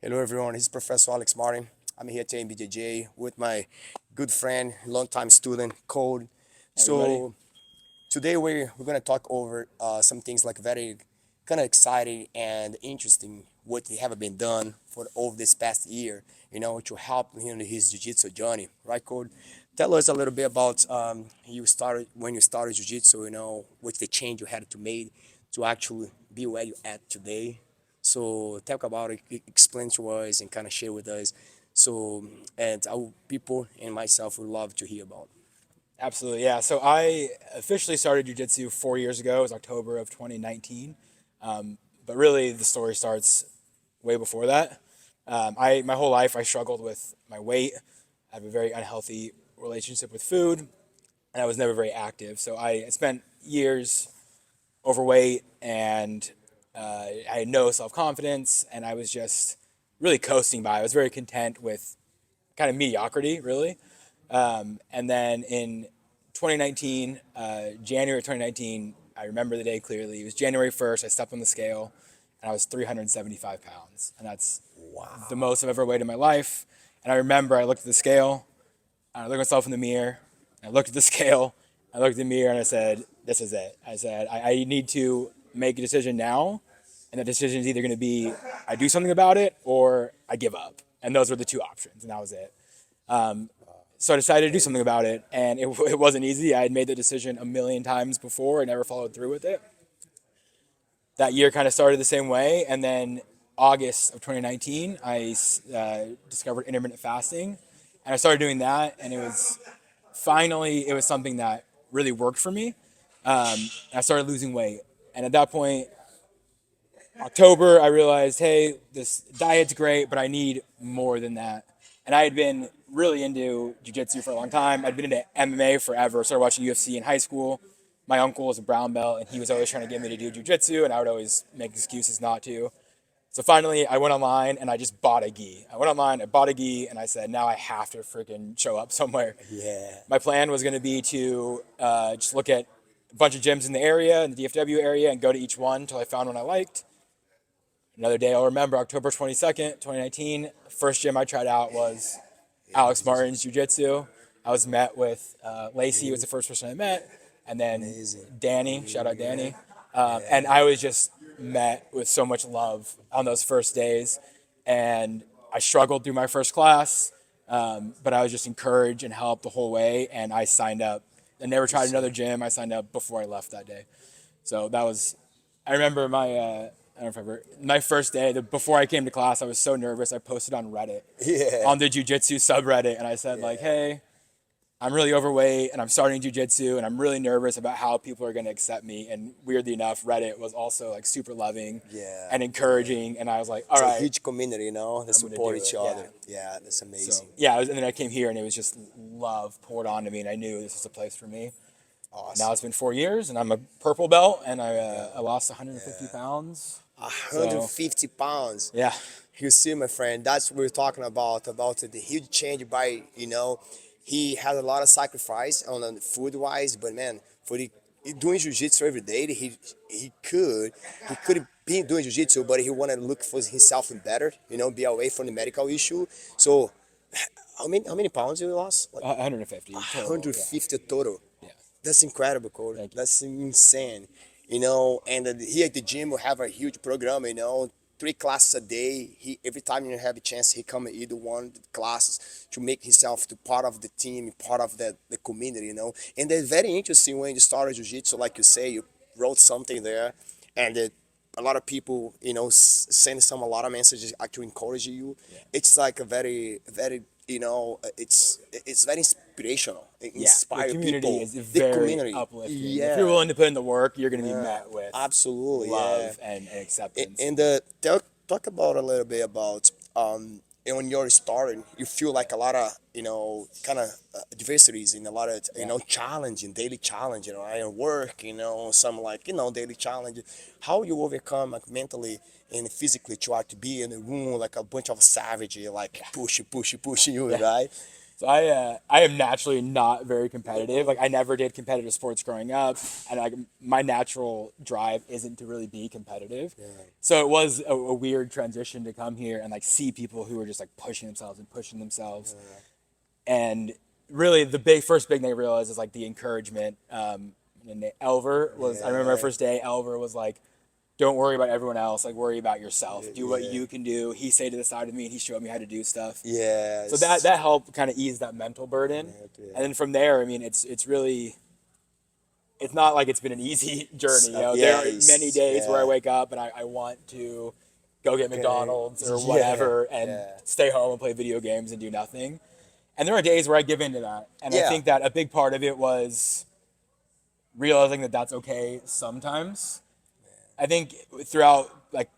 Hello, everyone. This is Professor Alex Martin. I'm here today in BJJ with my good friend, longtime student, Code. Everybody. So today we're gonna talk over some things like very kind of exciting and interesting what they have been done for over this past year. To help him in his jiu-jitsu journey, right, Code? Tell us a little bit about you started when you started jiu-jitsu. What's the change you had to make to actually be where you at today. So talk about it, explain to us, and kind of share with us. So and our people and myself would love to hear about. Absolutely, yeah. So I officially started jujitsu 4 years ago. It was October of 2019. But really, the story starts way before that. My whole life I struggled with my weight. I have a very unhealthy relationship with food, and I was never very active. So I spent years overweight, and I had no self confidence, and I was just really coasting by. I was very content with kind of mediocrity, really. And then in 2019, January 2019, I remember the day clearly. It was January 1st. I stepped on the scale and I was 375 pounds. And that's the Wow. most I've ever weighed in my life. And I remember I looked at the scale, and I looked at myself in the mirror, and I looked at the scale, I looked in the mirror, and I said, this is it. I said, I need to make a decision now. And the decision is either going to be I do something about it or I give up. And those were the two options. And that was it. So I decided to do something about it, and it wasn't easy. I had made the decision a million times before and never followed through with it. That year kind of started the same way, and then August of 2019, I discovered intermittent fasting, and I started doing that, and it was something that really worked for me. I started losing weight, and at that point, October, I realized, hey, this diet's great, but I need more than that. And I had been really into jujitsu for a long time. I'd been into MMA forever. Started watching UFC in high school. My uncle was a brown belt, and he was always trying to get me to do jujitsu, and I would always make excuses not to. So finally, I went online and I just bought a gi. I went online, I bought a gi, and I said, now I have to freaking show up somewhere. Yeah. My plan was going to be to just look at a bunch of gyms in the area, in the DFW area, and go to each one until I found one I liked. Another day I'll remember, October 22nd, 2019. First gym I tried out was Alex Martin's Jiu Jitsu. I was met with Lacey was the first person I met, and then Amazing. Danny, shout out Danny. And Yeah. I was just met with so much love on those first days. And I struggled through my first class, but I was just encouraged and helped the whole way. And I signed up. I never tried another gym. I signed up before I left that day. So that was, I remember I don't remember, my first day, before I came to class, I was so nervous. I posted on Reddit, Yeah. on the jujitsu subreddit, and I said, like, Yeah. hey, I'm really overweight and I'm starting jujitsu and I'm really nervous about how people are going to accept me. And weirdly enough, Reddit was also like super loving Yeah. and encouraging. And I was like, all It's a right, huge community, they I'm going to support do each it. Yeah. other. Yeah, that's So, amazing. yeah, and then I came here and it was just love poured onto me. And I knew this was a place for me. Now Awesome. it's been 4 years and I'm a purple belt and I lost 150 Yeah. pounds. So, 150 pounds. yeah. You see, my friend, that's what we're talking about the huge change by, he had a lot of sacrifice on the food wise, but man, for the doing jiu-jitsu every day, he could be doing jiu-jitsu, but he wanted to look for himself and better, be away from the medical issue. So how many pounds you lost? Like 150 total. Yeah. 150 total. Yeah. That's incredible, Cole. Thank you. That's insane. And here at the gym we have a huge program. 3 classes a day. He every time you have a chance, he come and either one of the classes to make himself to part of the team, part of the community. And it's very interesting when you started jiu-jitsu, like you say, you wrote something there, and a lot of people, send some a lot of messages actually encourage you. Yeah. It's like a very, very, it's very inspirational. It Yeah, the inspire community people. is The very community, uplifting. If you're yeah, willing to put in the work, you're going to be yeah, met with absolutely, yeah. love and acceptance. And talk about a little bit about and when you're starting, you feel like a lot of kind of adversities and a lot of Yeah. challenging daily challenge, and work, some like daily challenge. How you overcome like mentally and physically try to be in the room like a bunch of savage like pushing you, Yeah. right? So I am naturally not very competitive. Like I never did competitive sports growing up, and like my natural drive isn't to really be competitive. So it was a weird transition to come here and like see people who were just like pushing themselves and pushing themselves. And really, the first big thing I realized is like the encouragement. And Elver was, I remember my Yeah. first day. Elver was like, "Don't worry about everyone else. Like, worry about yourself. Do what Yeah. you can do." He stayed to the side of me and he showed me how to do stuff. So that Yes. that helped kind of ease that mental burden. Yeah. And then from there, I mean, it's really, it's not like it's been an easy journey. You know, there are many Yes. days where I Yeah. wake up and I want to go get Okay. McDonald's or Yeah. whatever and Yeah. stay home and play video games and do nothing. And there are days where I give into that. And I Yeah. think that a big part of it was realizing that that's okay sometimes. I think throughout like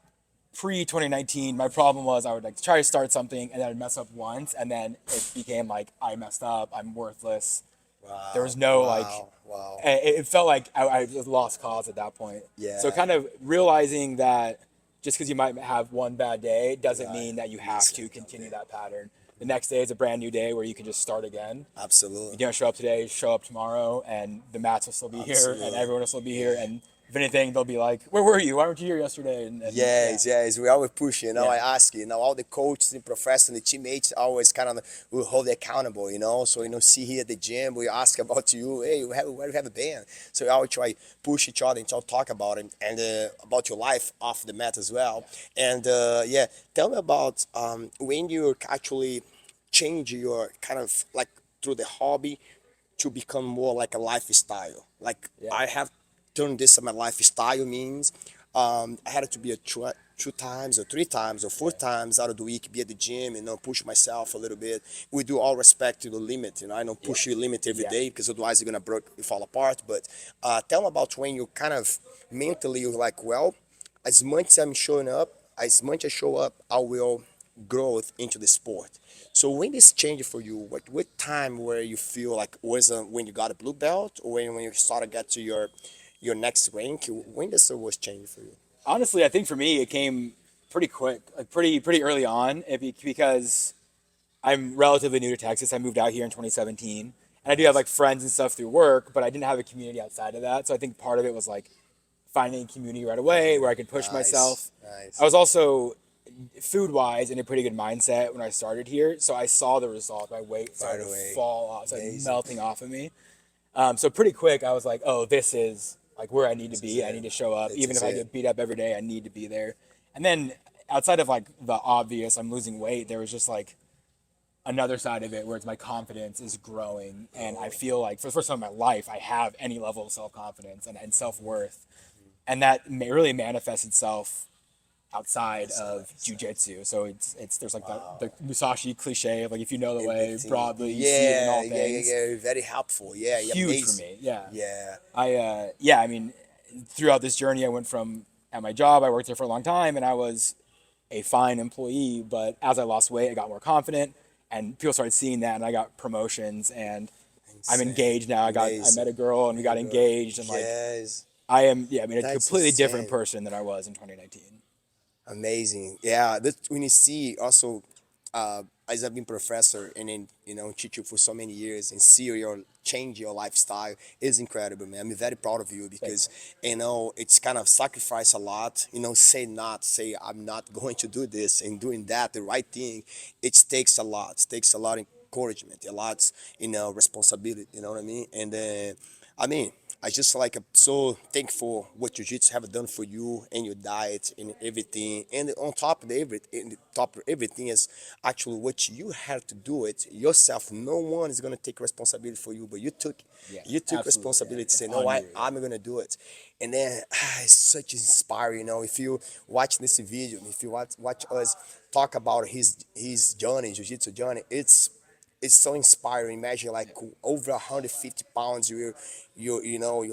pre 2019, my problem was I would like try to start something and then I'd mess up once, and then it became like I messed up, I'm worthless. There Wow. was no like, Wow. Wow. it felt like I was lost cause at that point. So Yeah. kind of realizing that just because you might have one bad day doesn't Right. mean that you have to Listen. continue that pattern. The next day is a brand new day where you can just start again. You Absolutely. don't show up today, show up tomorrow, and the mats will still be here, and Absolutely. everyone will still be here. Yeah. And if anything, they'll be like, "Where were you? Why weren't you here yesterday?" And yeah, Yes, yes, we always push, yeah, I ask, all the coaches and professors and the teammates always kind of will hold you accountable, so, see here at the gym, we ask about you, hey, where have you been? So we always try push each other and talk about it and about your life off the mat as well. And yeah, tell me about when you actually change your kind of like through the hobby to become more like a lifestyle. Like yeah, I have turned this my lifestyle means I had to be a two times or three times or four times out of the week be at the gym and push myself a little bit. We do all respect to the limit, I don't yeah, push you limit every yeah. day because otherwise you're gonna break you fall apart. But tell me about when you kind of mentally you're like, well, as much as I'm showing up, as much as I show up, I will growth into the sport. So when this changed for you, what time where you feel like was when you got a blue belt or when you started get to your next rank? When this was changed for you? Honestly, I think for me it came pretty quick, like pretty early on, because I'm relatively new to Texas. I moved out here in 2017, and I do have Nice, like friends and stuff through work, but I didn't have a community outside of that. So I think part of it was like finding a community right away where I could push nice, myself. I nice. was also food wise in a pretty good mindset when I started here, so I saw the result. My weight Right started to away, fall off, started amazing. melting off of me. So pretty quick, I was like, "Oh, this is like where I need to This is be. I it. need to show up, This even is if I it. get beat up every day. I need to be there." And then outside of like the obvious, I'm losing weight. There was just like another side of it where it's my confidence is growing, and I feel like for the first time in my life, I have any level of self confidence and self worth, and that really manifests itself outside That's of nice. jujitsu. So it's there's like the Wow. Musashi cliche of like if you know the way Everything. broadly, you see it in Yeah, all yeah, yeah, things. yeah. Very helpful. Yeah, yeah, Huge for amazing. me. Yeah. Yeah. Yeah, I mean, throughout this journey, I went from at my job, I worked there for a long time, and I was a fine employee. But as I lost weight, I got more confident, and people started seeing that, and I got promotions, and I'm Insane. engaged now. I Amazing. met a girl, and we got Mega. engaged, and like Yes. I am, yeah, I mean, a That's completely different insane. person than I was in 2019. Amazing. Yeah, that when you see also, as I've been professor and then teach you for so many years and see your change your lifestyle is incredible, man. I'm very proud of you Thank because you. it's kind of sacrifice a lot. Say I'm not going to do this and doing that the right thing. It takes a lot. It takes a lot of encouragement, a lot responsibility. You know what I mean? And I mean. I just like so thankful what jiu-jitsu have done for you and your diet and everything. And on top of everything is actually what you had to do it yourself. No one is gonna take responsibility for you, but Yeah, you took absolutely. Yeah, responsibility to it's say, no, on you. Yeah. I'm gonna do it. And then it's such inspiring. If you watch this video, if you watch us talk about his journey, jiu-jitsu journey, it's so inspiring. Imagine like Yeah. over 150 pounds you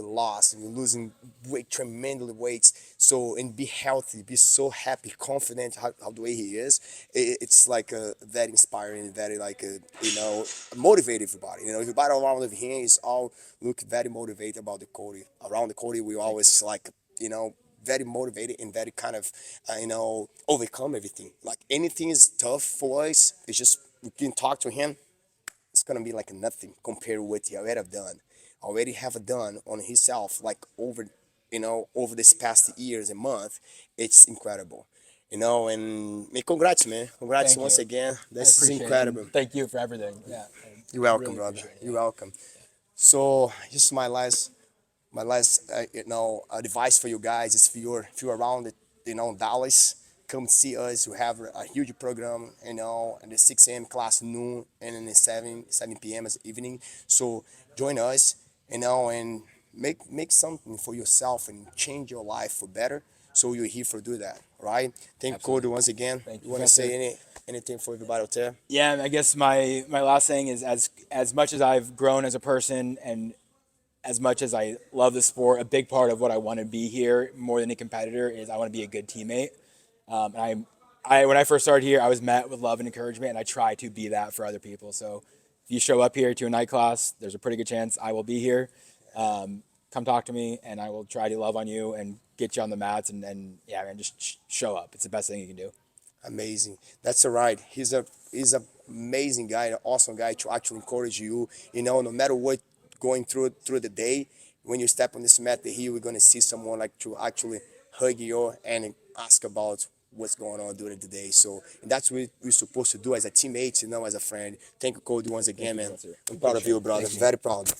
lost and you're losing weight tremendously weights. So and be healthy, be so happy, confident how the way he is. It's like a very inspiring, very like a motivate everybody. Everybody around here is all look very motivated about the Cody. Around the Cody, we Thank you. always like very motivated and very kind of overcome everything. Like anything is tough for us. It's just we can talk to him gonna be like nothing compared to what he already have done, on himself, like over, over this past years and month. It's incredible, and congrats, man. Congrats Thank once you. again. I This is appreciate it. incredible. And thank you for everything. Yeah. You're welcome, Really brother. appreciate it. You're Yeah. welcome. So just my last advice for you guys is, if you're around it, Dallas, come see us. We have a huge program, in the 6 a.m. class, noon, and in the 7 p.m. as evening. So join us, and make something for yourself and change your life for better. So you're here for do that, right? Thank you, Cody, Absolutely. once again. Thank You you, want to say Professor. anything for everybody out there? Yeah, and I guess my last thing is, as much as I've grown as a person and as much as I love the sport, a big part of what I want to be here more than a competitor is I want to be a good teammate. And when I first started here, I was met with love and encouragement, and I try to be that for other people. So if you show up here to a night class, there's a pretty good chance I will be here. Come talk to me, and I will try to love on you and get you on the mats, and yeah, man, just show up. It's the best thing you can do. Amazing. That's all right. He's a amazing guy, an awesome guy to actually encourage you. No matter what going through the day, when you step on this mat here, we're gonna see someone like to actually hug you and ask about what's going on during the day. So, and that's what we're supposed to do as a teammate, as a friend. Thank you, Cody, once Thank again, you, man. Professor. I'm proud of Appreciate you, it. brother. Thank you. Very proud.